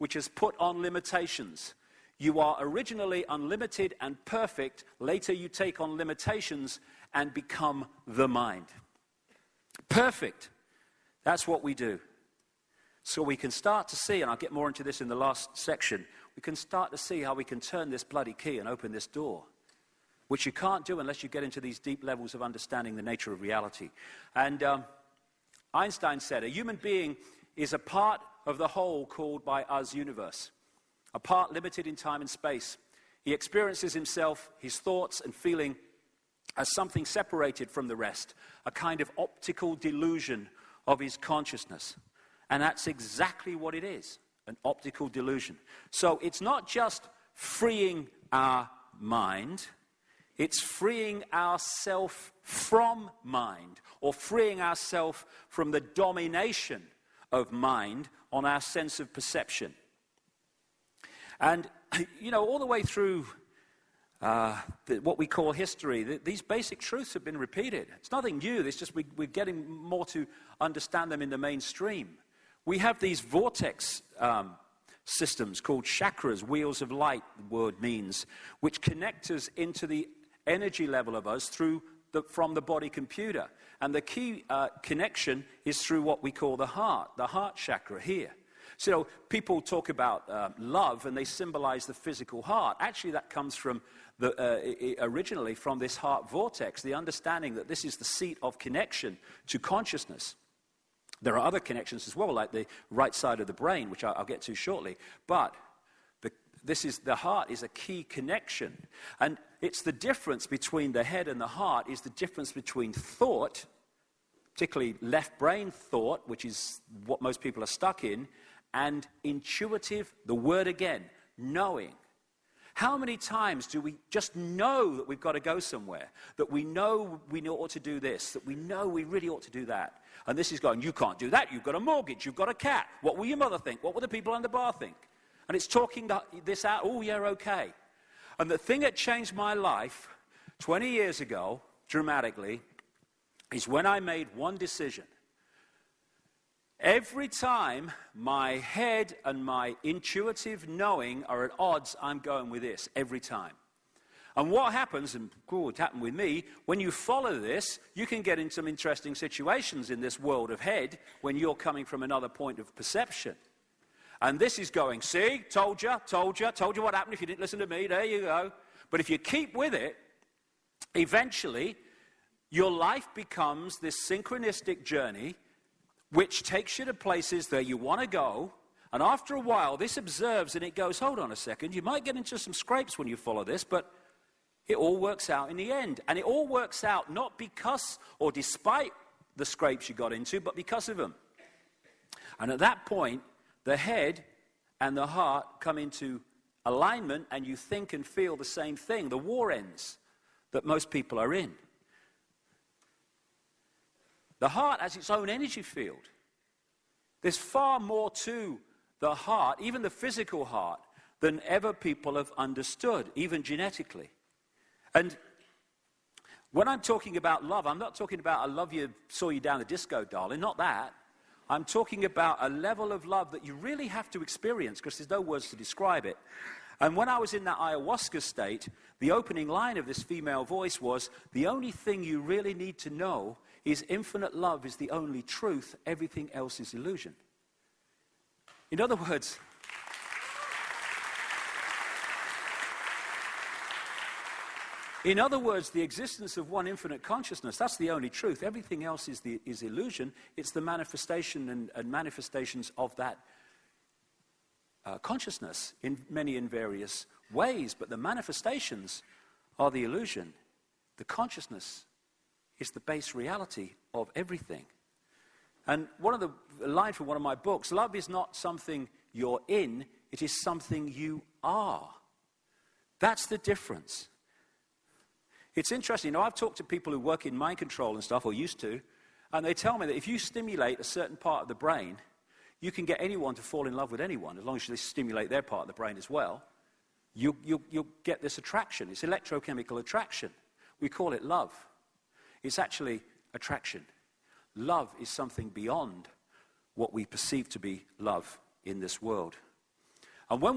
which has put on limitations. You are originally unlimited and perfect. Later you take on limitations and become the mind. Perfect. That's what we do. So we can start to see, and I'll get more into this in the last section, we can start to see how we can turn this bloody key and open this door, which you can't do unless you get into these deep levels of understanding the nature of reality. And Einstein said, a human being is a part of the whole called by us universe, a part limited in time and space. He experiences himself, his thoughts and feeling as something separated from the rest, a kind of optical delusion of his consciousness. And that's exactly what it is, an optical delusion. So it's not just freeing our mind, it's freeing ourself from mind, or freeing ourself from the domination of mind on our sense of perception. And, you know, all the way through what we call history, these basic truths have been repeated. It's nothing new, it's just we're getting more to understand them in the mainstream. We have these vortex systems called chakras, wheels of light, the word means, which connect us into the energy level of us from the body computer. And the key connection is through what we call the heart chakra here. So people talk about love and they symbolize the physical heart. Actually, that comes from originally from this heart vortex, the understanding that this is the seat of connection to consciousness. There are other connections as well, like the right side of the brain, which I'll get to shortly. But the heart is a key connection. And it's the difference between the head and the heart is the difference between thought, particularly left brain thought, which is what most people are stuck in, and intuitive, the word again, knowing. How many times do we just know that we've got to go somewhere, that we know we ought to do this, that we know we really ought to do that? And this is going, you can't do that, you've got a mortgage, you've got a cat. What will your mother think? What will the people on the bar think? And it's talking this out, oh, yeah, okay. And the thing that changed my life 20 years ago, dramatically, is when I made one decision. Every time my head and my intuitive knowing are at odds, I'm going with this, every time. And what happens, and it happened with me, when you follow this, you can get in some interesting situations in this world of head when you're coming from another point of perception. And this is going, see, told you what happened if you didn't listen to me, there you go. But if you keep with it, eventually your life becomes this synchronistic journey which takes you to places that you want to go. And after a while, this observes and it goes, hold on a second, you might get into some scrapes when you follow this, but it all works out in the end. And it all works out not because or despite the scrapes you got into, but because of them. And at that point, the head and the heart come into alignment and you think and feel the same thing. The war ends that most people are in. The heart has its own energy field. There's far more to the heart, even the physical heart, than ever people have understood, even genetically. And when I'm talking about love, I'm not talking about I love you, saw you down the disco, darling, not that. I'm talking about a level of love that you really have to experience because there's no words to describe it. And when I was in that ayahuasca state, the opening line of this female voice was, the only thing you really need to know is infinite love is the only truth, everything else is illusion. In other words, the existence of one infinite consciousness, that's the only truth. Everything else is illusion. It's the manifestation and manifestations of that consciousness in many and various ways. But the manifestations are the illusion. The consciousness is the base reality of everything. And a line from one of my books, love is not something you're in, it is something you are. That's the difference. It's interesting, I've talked to people who work in mind control and stuff, or used to, and they tell me that if you stimulate a certain part of the brain, you can get anyone to fall in love with anyone, as long as they stimulate their part of the brain as well. You'll get this attraction. It's electrochemical attraction. We call it love. It's actually attraction. Love is something beyond what we perceive to be love in this world. And when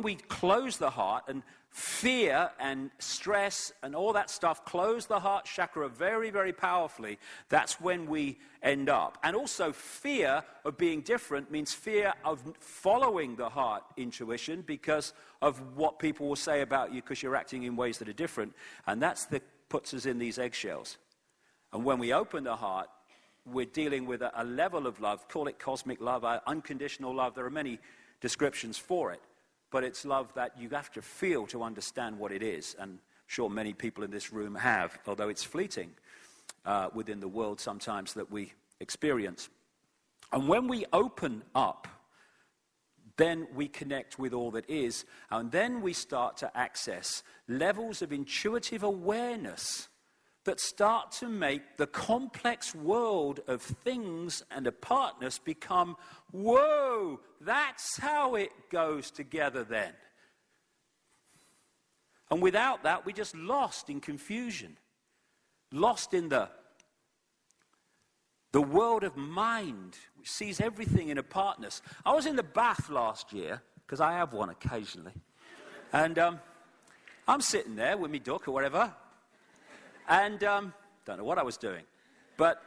we close the heart, and fear and stress and all that stuff close the heart chakra very, very powerfully, that's when we end up. And also fear of being different means fear of following the heart intuition because of what people will say about you because you're acting in ways that are different. And that's that puts us in these eggshells. And when we open the heart, we're dealing with a level of love, call it cosmic love, unconditional love. There are many descriptions for it, but it's love that you have to feel to understand what it is. And I'm sure many people in this room have, although it's fleeting within the world sometimes that we experience. And when we open up, then we connect with all that is, and then we start to access levels of intuitive awareness that start to make the complex world of things and apartness become, whoa, that's how it goes together then. And without that, we're just lost in confusion, lost in the world of mind, which sees everything in apartness. I was in the bath last year, because I have one occasionally, and I'm sitting there with me duck or whatever, and don't know what I was doing, and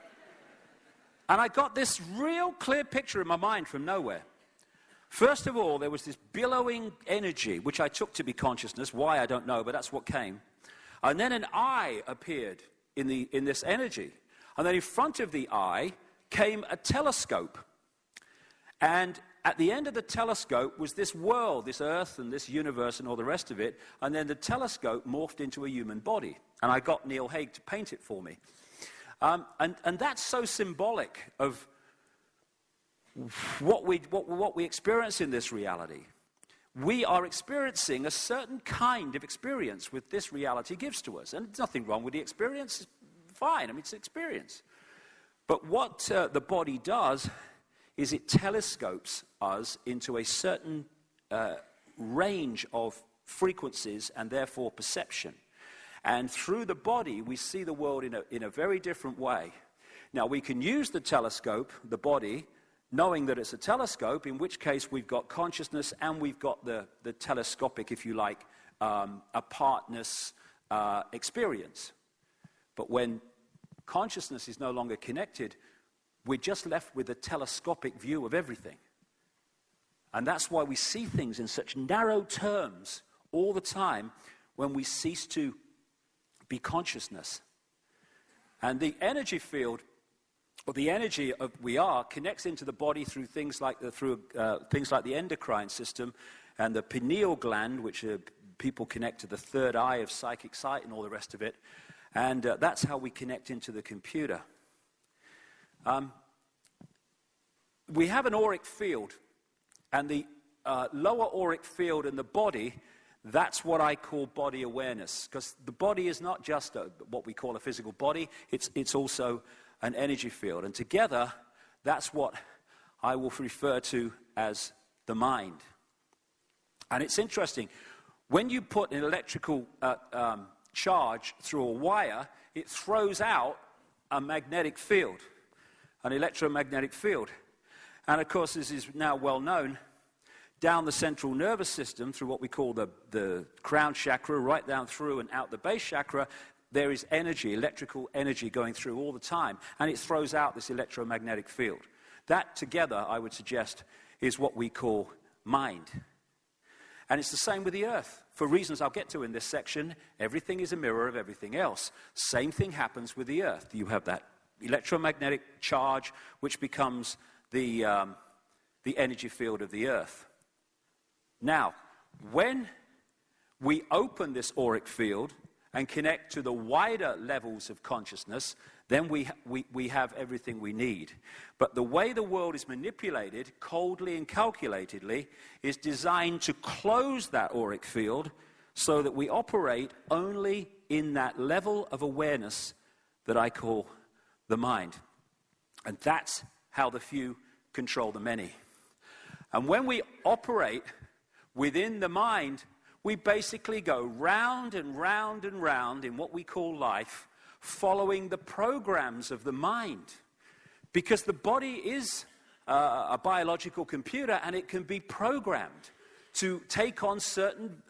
I got this real clear picture in my mind from nowhere. First of all, there was this billowing energy, which I took to be consciousness. Why, I don't know, but that's what came. And then an eye appeared in this energy. And then in front of the eye came a telescope. And at the end of the telescope was this world, this earth and this universe and all the rest of it. And then the telescope morphed into a human body. And I got Neil Haig to paint it for me. And that's so symbolic of what we experience in this reality. We are experiencing a certain kind of experience which this reality gives to us. And there's nothing wrong with the experience. Fine, I mean, it's an experience. But what the body does is it telescopes us into a certain range of frequencies and therefore perception. And through the body, we see the world in a very different way. Now, we can use the telescope, the body, knowing that it's a telescope, in which case we've got consciousness and we've got the telescopic, if you like, apartness experience. But when consciousness is no longer connected, we're just left with a telescopic view of everything. And that's why we see things in such narrow terms all the time when we cease to be consciousness. And the energy field, or the energy of we are, connects into the body through things like the endocrine system and the pineal gland, which people connect to the third eye of psychic sight and all the rest of it. And that's how we connect into the computer. We have an auric field, and the lower auric field in the body, that's what I call body awareness, because the body is not just what we call a physical body, it's also an energy field. And together, that's what I will refer to as the mind. And it's interesting, when you put an electrical charge through a wire, it throws out a magnetic field, an electromagnetic field. And of course, this is now well known, down the central nervous system through what we call the crown chakra, right down through and out the base chakra, there is energy, electrical energy going through all the time, and it throws out this electromagnetic field. That together, I would suggest, is what we call mind. And it's the same with the earth. For reasons I'll get to in this section, everything is a mirror of everything else. Same thing happens with the earth. You have that electromagnetic charge, which becomes the energy field of the earth. Now, when we open this auric field and connect to the wider levels of consciousness, then we have everything we need. But the way the world is manipulated, coldly and calculatedly, is designed to close that auric field so that we operate only in that level of awareness that I call the mind. And that's how the few control the many. And when we operate within the mind, we basically go round and round and round in what we call life, following the programs of the mind. Because the body is a biological computer, and it can be programmed to take on certain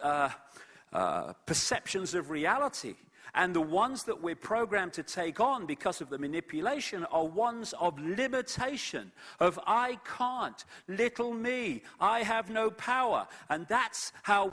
perceptions of reality. And the ones that we're programmed to take on because of the manipulation are ones of limitation, of I can't, little me, I have no power. And that's how